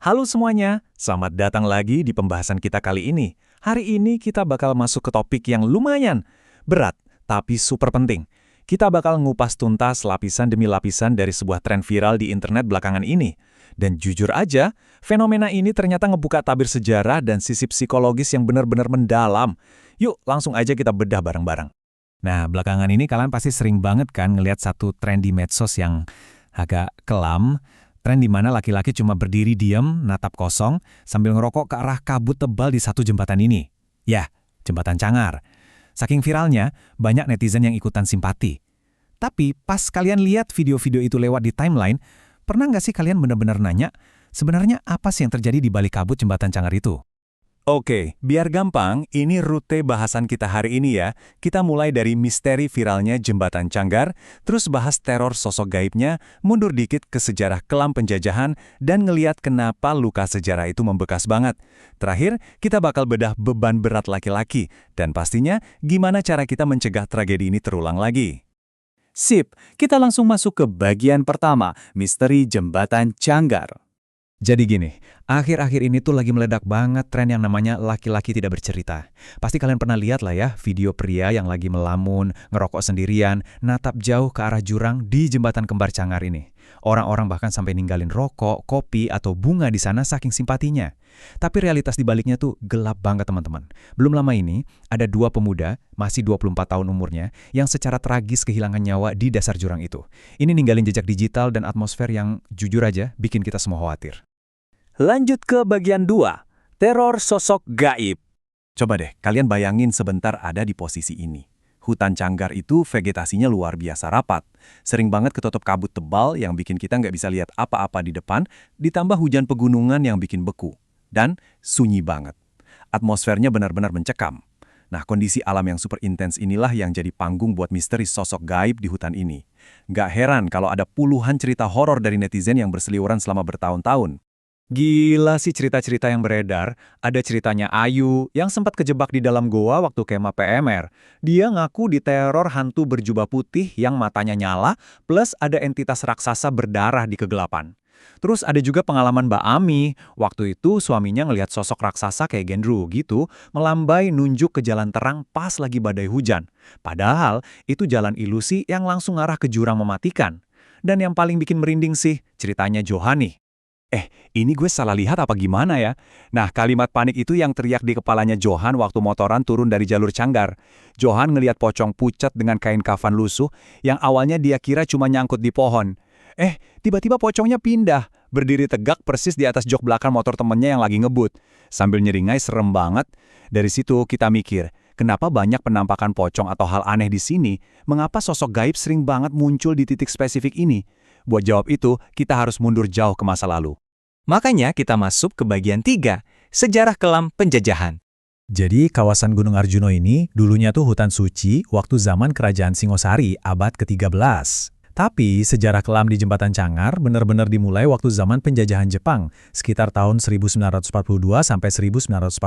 Halo semuanya, selamat datang lagi di pembahasan kita kali ini. Hari ini kita bakal masuk ke topik yang lumayan berat, tapi super penting. Kita bakal ngupas tuntas lapisan demi lapisan dari sebuah tren viral di internet belakangan ini. Dan jujur aja, fenomena ini ternyata ngebuka tabir sejarah dan sisi psikologis yang benar-benar mendalam. Yuk, langsung aja kita bedah bareng-bareng. Nah, belakangan ini kalian pasti sering banget kan ngelihat satu tren di medsos yang agak kelam. Tren di mana laki-laki cuma berdiri diam, natap kosong, sambil ngerokok ke arah kabut tebal di satu jembatan ini. Ya, jembatan Cangar. Saking viralnya, banyak netizen yang ikutan simpati. Tapi pas kalian lihat video-video itu lewat di timeline, pernah nggak sih kalian benar-benar nanya, sebenarnya apa sih yang terjadi di balik kabut jembatan Cangar itu? Oke, biar gampang, ini rute bahasan kita hari ini ya. Kita mulai dari misteri viralnya Jembatan Cangar, terus bahas teror sosok gaibnya, mundur dikit ke sejarah kelam penjajahan, dan ngeliat kenapa luka sejarah itu membekas banget. Terakhir, kita bakal bedah beban berat laki-laki, dan pastinya gimana cara kita mencegah tragedi ini terulang lagi. Sip, kita langsung masuk ke bagian pertama, misteri Jembatan Cangar. Jadi gini, akhir-akhir ini tuh lagi meledak banget tren yang namanya laki-laki tidak bercerita. Pasti kalian pernah lihat lah ya video pria yang lagi melamun, ngerokok sendirian, natap jauh ke arah jurang di jembatan kembar Cangar ini. Orang-orang bahkan sampai ninggalin rokok, kopi, atau bunga di sana saking simpatinya. Tapi realitas di baliknya tuh gelap banget teman-teman. Belum lama ini, ada dua pemuda, masih 24 tahun umurnya, yang secara tragis kehilangan nyawa di dasar jurang itu. Ini ninggalin jejak digital dan atmosfer yang jujur aja bikin kita semua khawatir. Lanjut ke bagian 2, teror sosok gaib. Coba deh, kalian bayangin sebentar ada di posisi ini. Hutan Cangar itu vegetasinya luar biasa rapat. Sering banget ketutup kabut tebal yang bikin kita nggak bisa lihat apa-apa di depan, ditambah hujan pegunungan yang bikin beku. Dan sunyi banget. Atmosfernya benar-benar mencekam. Nah, kondisi alam yang super intens inilah yang jadi panggung buat misteri sosok gaib di hutan ini. Nggak heran kalau ada puluhan cerita horor dari netizen yang berseliweran selama bertahun-tahun. Gila sih cerita-cerita yang beredar. Ada ceritanya Ayu yang sempat kejebak di dalam goa waktu kemah PMR. Dia ngaku diteror hantu berjubah putih yang matanya nyala, plus ada entitas raksasa berdarah di kegelapan. Terus ada juga pengalaman Mbak Ami. Waktu itu suaminya ngelihat sosok raksasa kayak gendru gitu, melambai nunjuk ke jalan terang pas lagi badai hujan. Padahal itu jalan ilusi yang langsung arah ke jurang mematikan. Dan yang paling bikin merinding sih, ceritanya Johani. Ini gue salah lihat apa gimana ya? Nah, kalimat panik itu yang teriak di kepalanya Johan waktu motoran turun dari jalur Cangar. Johan ngelihat pocong pucat dengan kain kafan lusuh yang awalnya dia kira cuma nyangkut di pohon. Tiba-tiba pocongnya pindah, berdiri tegak persis di atas jok belakang motor temennya yang lagi ngebut. Sambil nyeringai serem banget. Dari situ kita mikir, kenapa banyak penampakan pocong atau hal aneh di sini? Mengapa sosok gaib sering banget muncul di titik spesifik ini? Buat jawab itu, kita harus mundur jauh ke masa lalu. Makanya kita masuk ke bagian 3, sejarah kelam penjajahan. Jadi kawasan Gunung Arjuna ini dulunya tuh hutan suci waktu zaman Kerajaan Singosari abad ke-13. Tapi sejarah kelam di Jembatan Cangar benar-benar dimulai waktu zaman penjajahan Jepang, sekitar tahun 1942 sampai 1945.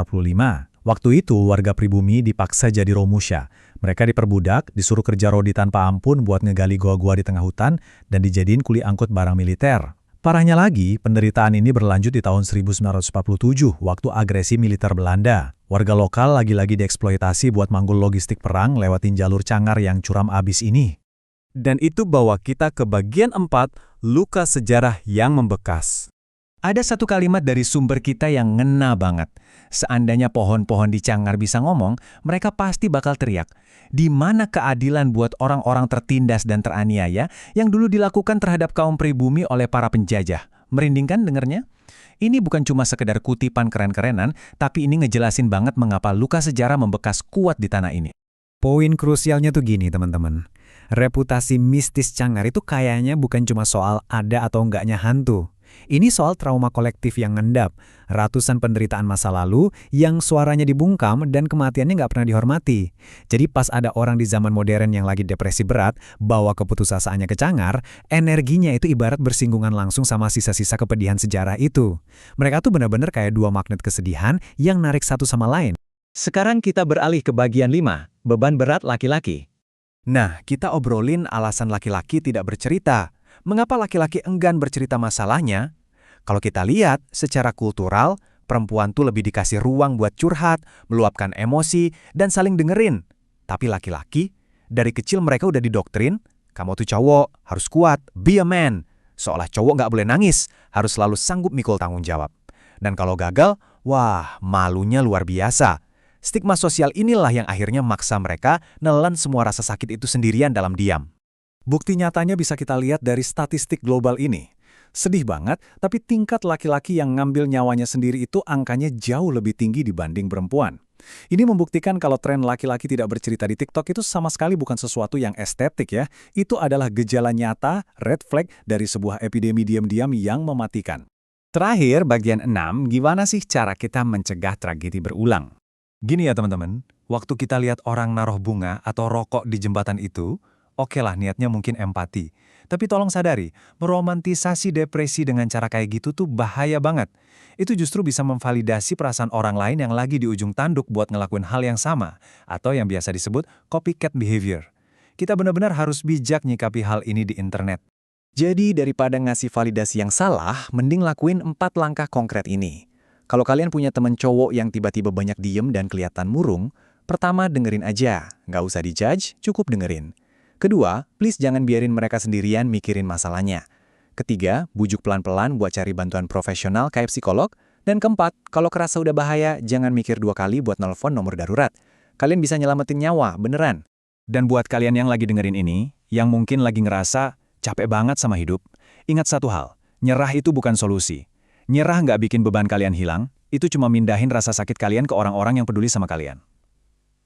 Waktu itu warga pribumi dipaksa jadi romusha. Mereka diperbudak, disuruh kerja rodi tanpa ampun buat ngegali goa-goa di tengah hutan, dan dijadiin kuli angkut barang militer. Parahnya lagi, penderitaan ini berlanjut di tahun 1947 waktu agresi militer Belanda. Warga lokal lagi-lagi dieksploitasi buat manggul logistik perang lewatin jalur Cangar yang curam abis ini. Dan itu bawa kita ke bagian 4, luka sejarah yang membekas. Ada satu kalimat dari sumber kita yang ngena banget. Seandainya pohon-pohon di Cangar bisa ngomong, mereka pasti bakal teriak. Di mana keadilan buat orang-orang tertindas dan teraniaya yang dulu dilakukan terhadap kaum pribumi oleh para penjajah? Merinding kan dengernya? Ini bukan cuma sekedar kutipan keren-kerenan, tapi ini ngejelasin banget mengapa luka sejarah membekas kuat di tanah ini. Poin krusialnya tuh gini teman-teman. Reputasi mistis Cangar itu kayaknya bukan cuma soal ada atau enggaknya hantu. Ini soal trauma kolektif yang ngendap, ratusan penderitaan masa lalu yang suaranya dibungkam dan kematiannya nggak pernah dihormati. Jadi pas ada orang di zaman modern yang lagi depresi berat, bawa keputusasanya ke Cangar, energinya itu ibarat bersinggungan langsung sama sisa-sisa kepedihan sejarah itu. Mereka tuh benar-benar kayak dua magnet kesedihan yang narik satu sama lain. Sekarang kita beralih ke bagian 5, beban berat laki-laki. Nah, kita obrolin alasan laki-laki tidak bercerita. Mengapa laki-laki enggan bercerita masalahnya? Kalau kita lihat, secara kultural, perempuan tuh lebih dikasih ruang buat curhat, meluapkan emosi, dan saling dengerin. Tapi laki-laki, dari kecil mereka udah didoktrin, kamu tuh cowok, harus kuat, be a man. Seolah cowok nggak boleh nangis, harus selalu sanggup mikul tanggung jawab. Dan kalau gagal, wah, malunya luar biasa. Stigma sosial inilah yang akhirnya maksa mereka nelan semua rasa sakit itu sendirian dalam diam. Bukti nyatanya bisa kita lihat dari statistik global ini. Sedih banget, tapi tingkat laki-laki yang ngambil nyawanya sendiri itu angkanya jauh lebih tinggi dibanding perempuan. Ini membuktikan kalau tren laki-laki tidak bercerita di TikTok itu sama sekali bukan sesuatu yang estetik ya. Itu adalah gejala nyata, red flag dari sebuah epidemi diam-diam yang mematikan. Terakhir, bagian 6, gimana sih cara kita mencegah tragedi berulang? Gini ya teman-teman, waktu kita lihat orang naruh bunga atau rokok di jembatan itu, oke lah niatnya mungkin empati. Tapi tolong sadari, meromantisasi depresi dengan cara kayak gitu tuh bahaya banget. Itu justru bisa memvalidasi perasaan orang lain yang lagi di ujung tanduk buat ngelakuin hal yang sama, atau yang biasa disebut copycat behavior. Kita benar-benar harus bijak nyikapi hal ini di internet. Jadi daripada ngasih validasi yang salah, mending lakuin 4 langkah konkret ini. Kalau kalian punya temen cowok yang tiba-tiba banyak diem dan kelihatan murung, pertama dengerin aja, nggak usah dijudge, cukup dengerin. Kedua, please jangan biarin mereka sendirian mikirin masalahnya. Ketiga, bujuk pelan-pelan buat cari bantuan profesional kayak psikolog. Dan keempat, kalau kerasa udah bahaya, jangan mikir 2 kali buat nelpon nomor darurat. Kalian bisa nyelamatin nyawa, beneran. Dan buat kalian yang lagi dengerin ini, yang mungkin lagi ngerasa capek banget sama hidup, ingat satu hal, nyerah itu bukan solusi. Nyerah nggak bikin beban kalian hilang, itu cuma mindahin rasa sakit kalian ke orang-orang yang peduli sama kalian.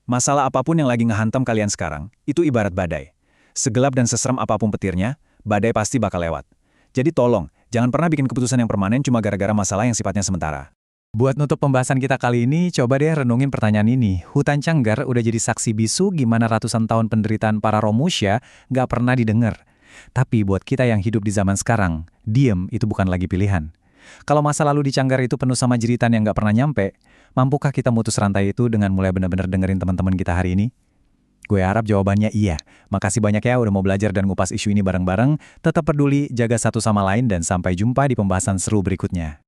Masalah apapun yang lagi ngehantam kalian sekarang, itu ibarat badai. Segelap dan seseram apapun petirnya, badai pasti bakal lewat. Jadi tolong, jangan pernah bikin keputusan yang permanen cuma gara-gara masalah yang sifatnya sementara. Buat nutup pembahasan kita kali ini, coba deh renungin pertanyaan ini. Hutan Canggar udah jadi saksi bisu gimana ratusan tahun penderitaan para Romusha nggak pernah didengar. Tapi buat kita yang hidup di zaman sekarang, diem itu bukan lagi pilihan. Kalau masa lalu di Canggar itu penuh sama jeritan yang nggak pernah nyampe, mampukah kita mutus rantai itu dengan mulai benar-benar dengerin teman-teman kita hari ini? Gue harap jawabannya iya. Makasih banyak ya udah mau belajar dan ngupas isu ini bareng-bareng. Tetap peduli, jaga satu sama lain, dan sampai jumpa di pembahasan seru berikutnya.